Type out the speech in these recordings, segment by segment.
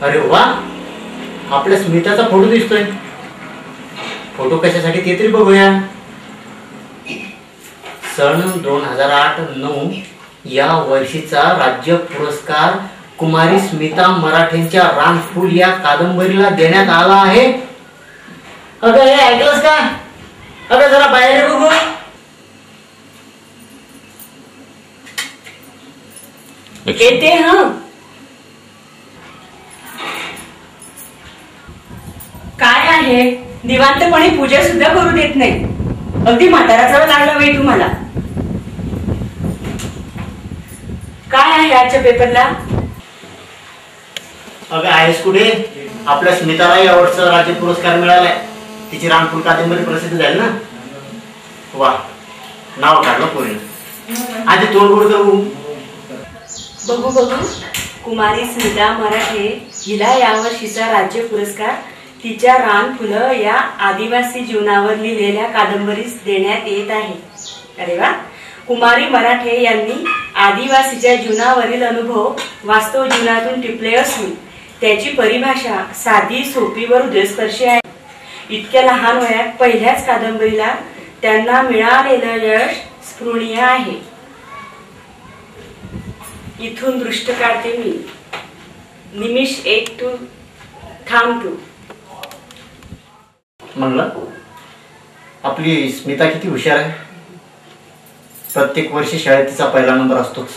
अरे वा, आपल्या स्मिताचा फोटो दिसतोय. फोटो कशासाठी ते तरी बघूया. सन 2008-9 या वर्षीचा राज्य पुरस्कार कुमारी स्मिता मराठेंच्या रानफूल या कादंबरीला देण्यात आला आहे. अगं हे ऐकलंस का? अगं जरा बाहेर बघू. येते. हा काय आहे, निवांतपणे पूजा सुद्धा करू देत नाही. अगदी म्हाताराचा लागला वेळ तुम्हाला. काय आहे आजच्या पेपरला? अगं आहेस कुठे? आपल्या स्मिताला यावर्षीचा राज्य पुरस्कार मिळालाय. तिची रानफूल कादंबरी प्रसिद्ध झाली ना. वा, नाव काढलं पोरी. आधी तोंड गोड करू. बघू बघू. कुमारी स्मिता मराठे हिला यावर्षीचा राज्य पुरस्कार तिच्या रानफुलं या आदिवासी जीवनावर लिहिलेल्या कादंबरीस देण्यात येत आहे. अरे वा. कुमारी मराठे यांनी आदिवासीच्या जीवनावरील अनुभव वास्तव जीवनातून टिपले असून त्याची परिभाषा साधी सोपी व हृदयस्पर्शी आहे. इतक्या लहान वयात पहिल्याच कादंबरीला त्यांना मिळालेलं यश स्पृहणीय आहे. इथून दृष्ट काढते मी. निमिष 1 to थांब 2. म्हणलं आपली स्मिता किती हुशार आहे. प्रत्येक वर्षी शाळेत तिचा पहिला नंबर असतोच.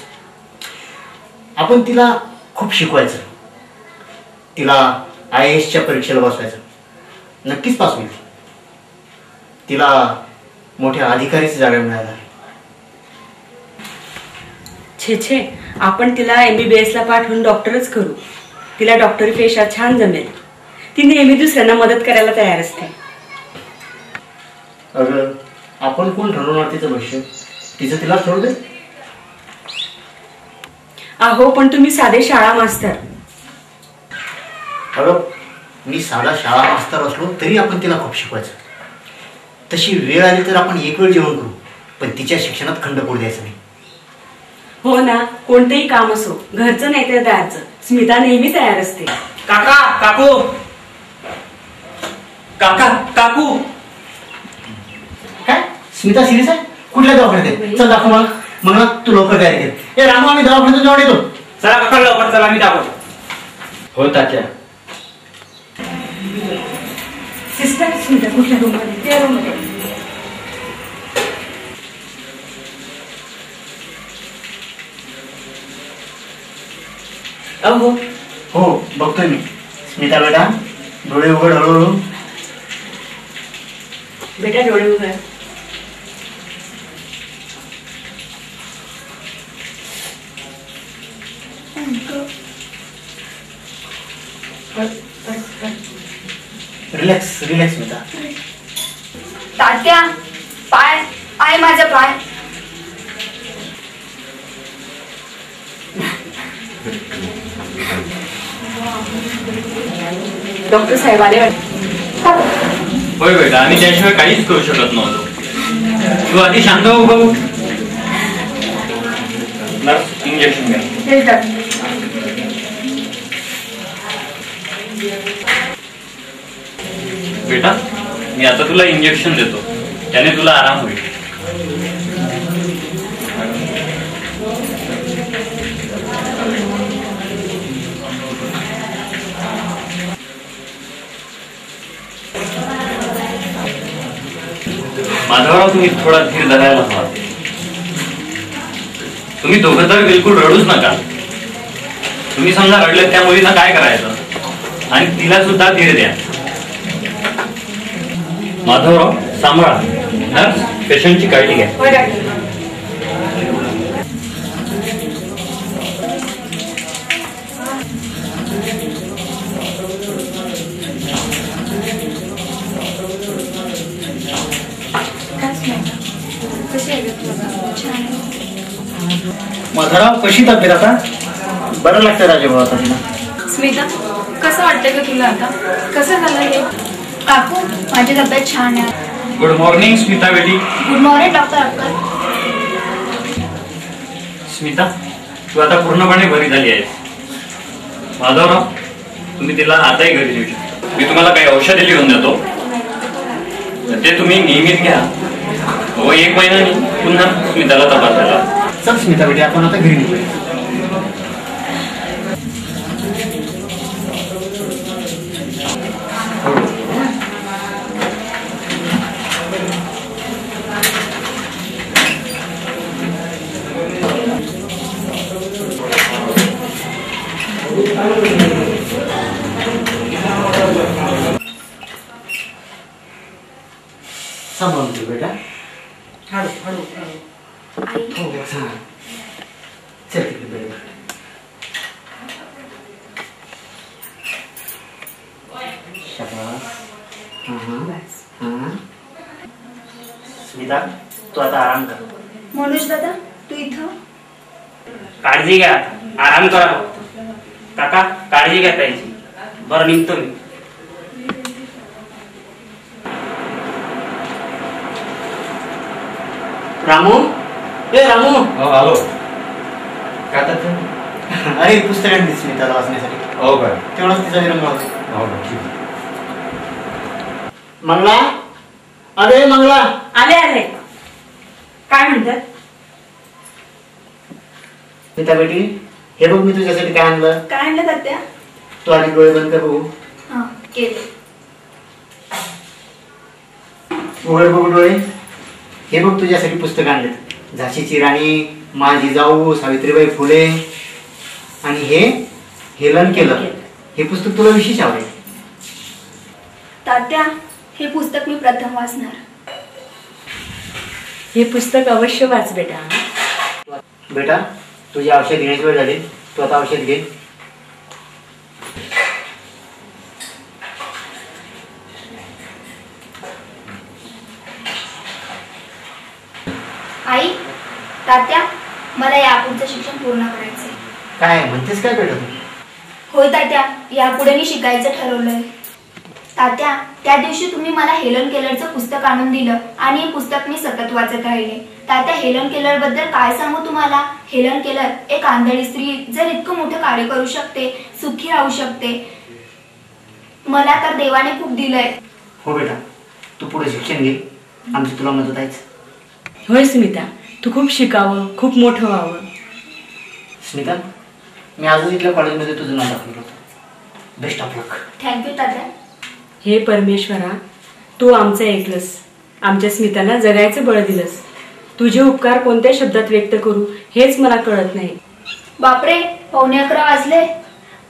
आपण तिला खूप शिकवायचं. तिला IASच्या परीक्षेला बसवायचं. नक्कीच पास होईल. तिला मोठ्या अधिकारीची जागा मिळाली. छे छे, आपण तिला MBBS ला पाठवून डॉक्टरच करू. तिला डॉक्टरी पेशा छान जमेल. ती नेहमी दुसऱ्यांना मदत करायला तयार असते. अगं आपण कोण ठरवणार तिचं भविष्य? तिचं तिला सोड दे. अहो पण तुम्ही साधे शाळा मास्तर. अगं मी साधा शाळा मास्तर असलो तरी आपण तिला खूप शिकवायचं. तशी वेळ आली तर आपण एक वेळ जेवण करू, पण तिच्या शिक्षणात खंड पडू द्यायचं नाही. हो ना. कोणतेही काम असो, घरचं नाही तर दारचं, स्मिता नेहमी तयार असते. काका काकू काका काकू. काय स्मिता सिरियस आहे? कुठल्या दवाखान्यात? चल दाखव मला. मग ना तू लवकर तयारी कर. ए रामू, आम्ही दवाखान्यात जाऊन येतो. चला काका लवकर चला, मी दाखवतो. हो तात्या. सिस्टर स्मिता कुठल्या रूम मध्ये? त्या रूम मध्ये. अहो हो बघतोय मी. स्मिता बेटा डोळे उघड हळूहळू. बेटा डोळे उघड. Relax relax Smita. तात्या पाय आहे माझा पाय. डॉक्टर साहेब आले. होय बेटा, आम्ही त्याशिवाय काहीच करू शकत नव्हतो. तू आधी शांत हो बघू. नर्स इंजेक्शन घ्या. बेटा मी आता तुला इंजेक्शन देतो, त्याने तुला आराम होईल. माधवराव तुम्ही थोडा धीर धरायला हवा. तुम्ही दोघं तर बिलकुल रडूच नका. तुम्ही समजा रडले त्या मुलींना काय करायचं आणि तिला सुद्धा धीर द्या. माधवराव सांभाळा. नर्स पेशंटची काळजी घ्या. माधवराव कशी तब्येत आता? बरं लागतं राजेभाऊ आता तिला. स्मिता कसं वाटतंय का तुला आता? कसं झालं हे? काकू माझी तब्येत छान आहे. गुड मॉर्निंग स्मिता बेटी. गुड मॉर्निंग डॉक्टर अक्कर. स्मिता तू आता पूर्णपणे बरी झाली आहेस. माधवराव तुम्ही तिला आताही घरी देऊ शकता. मी तुम्हाला काही औषधे लिहून देतो, ते तुम्ही नियमित घ्या व 1 महिन्यानी पुन्हा स्मिताला तपासायला. चल स्मिता बेटी, आपण आता घरी निघूया. सांभाळून ठेव बेटा. हळू हळू हळू. हो हां, चल तिकडे बेटा. शाबास. हां. स्मिता, तू आता आराम कर. मनोज दादा, तू इथं? काळजी घ्या, आराम करा. काका काळजी घ्या त्याची. बरं, निघतो मी. रामू, ए रामू. हॅलो, काय करते? अरे पुस्तक आणली स्मिताला वाचण्यासाठी. हो काय? तेवढाच तिचा विरंग होता. हो का, ठीक आहे. मंगला, अरे मंगला. आले आले. काय म्हणतात? स्मिता बेटी, हे बघ मी तुझ्यासाठी काय आणलं. काय आणलं तात्या? तू आधी डोळे बंद कर बघू. हा, केले. उघड बघू डोळे. हे बघ तुझ्यासाठी पुस्तक आणलेत. झाशीची राणी, माझी जाऊ, सावित्रीबाई फुले आणि हे हेलन केलर. हे पुस्तक तुला विशेष आवडेल. तात्या, हे पुस्तक मी प्रथम वाचणार. हे पुस्तक अवश्य वाच बेटा. बेटा, तुझी औषध घेण्याची वेळ झाली. तू आता औषध घे. आई, तात्या, मला यापुढचं शिक्षण पूर्ण करायचंय. काय म्हणतेस काय बेटा तू? होय तात्या, यापुढे मी शिकायचं ठरवलंय. तात्या, त्या दिवशी तुम्ही मला हेलन केलरचं पुस्तक आणून दिलं आणि हे पुस्तक मी सतत वाचत राहिले. तात्या, हेलन केलर बद्दल काय सांगू तुम्हाला. हेलन केलर एक आंधळी स्त्री जर इतकं मोठं कार्य करू शकते, सुखी राहू शकते. मला तर देवाने खूप दिलंय. हो बेटा, तू पुढे शिक्षण घे. आमची तुला मदत आहेच. होय स्मिता, तू खूप शिकावं, खूप मोठं व्हावं. स्मिता, मी आजच इथल्या कॉलेजमध्ये तुझं नाव टाकलं होतं. Best of luck. थँक्यू तात्या. हे परमेश्वरा, तू आमचं ऐकलंस, आमच्या स्मिताला जगायचं बळ दिलंस. तुझे उपकार कोणत्या शब्दात व्यक्त करू हेच मला कळत नाही. बापरे, 11:15 वाजले.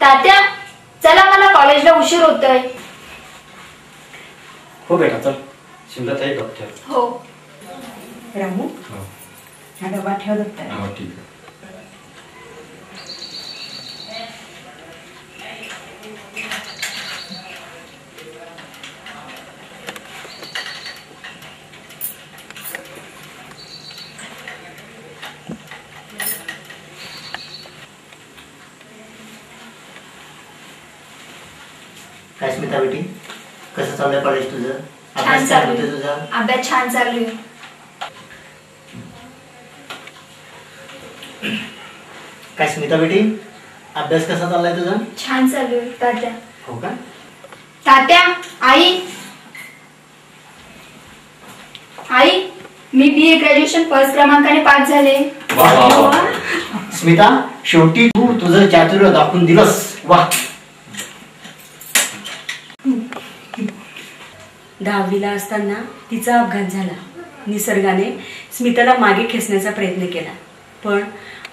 तात्या, चला, मला कॉलेजला उशीर होतोय. हो बेटा, चल. शिमला ताई डॉक्टर. हो. रामू, हो. हा डबा ठेव दप्तर. हो, ठीक आहे. काय स्मिता बेटी, कसं चाललंय कॉलेज तुझं? छान अभ्यास काय म्हणतोय चालू. तुझा? अभ्यास छान चालू आहे. काय स्मिता बेटी, अभ्यास कसा चाललाय तुझा? छान चालू आहे तात्या. हो का? तात्या, आई, आई, मी BA ग्रॅज्युएशन फर्स्ट क्रमांकाने पास झाले. वा, वा, वा. स्मिता, शेवटी तू तुझं चातुर्य दाखवून दिलंस. वा. 10वीला असताना तिचा अपघात झाला. निसर्गाने स्मिताला मागे खेचण्याचा प्रयत्न केला, पण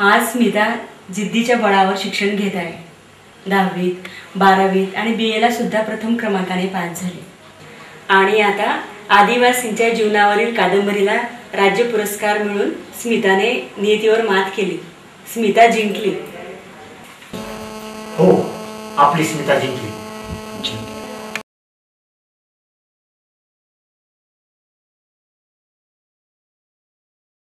आज स्मिता जिद्दीच्या बळावर शिक्षण घेत आहे. 10वीत, 12वीत आणि BAला सुद्धा प्रथम क्रमांकाने पास झाले. आणि आता आदिवासींच्या जीवनावरील कादंबरीला राज्य पुरस्कार मिळून स्मिताने नियतीवर मात केली. स्मिता जिंकली. हो, आपली स्मिता जिंकली.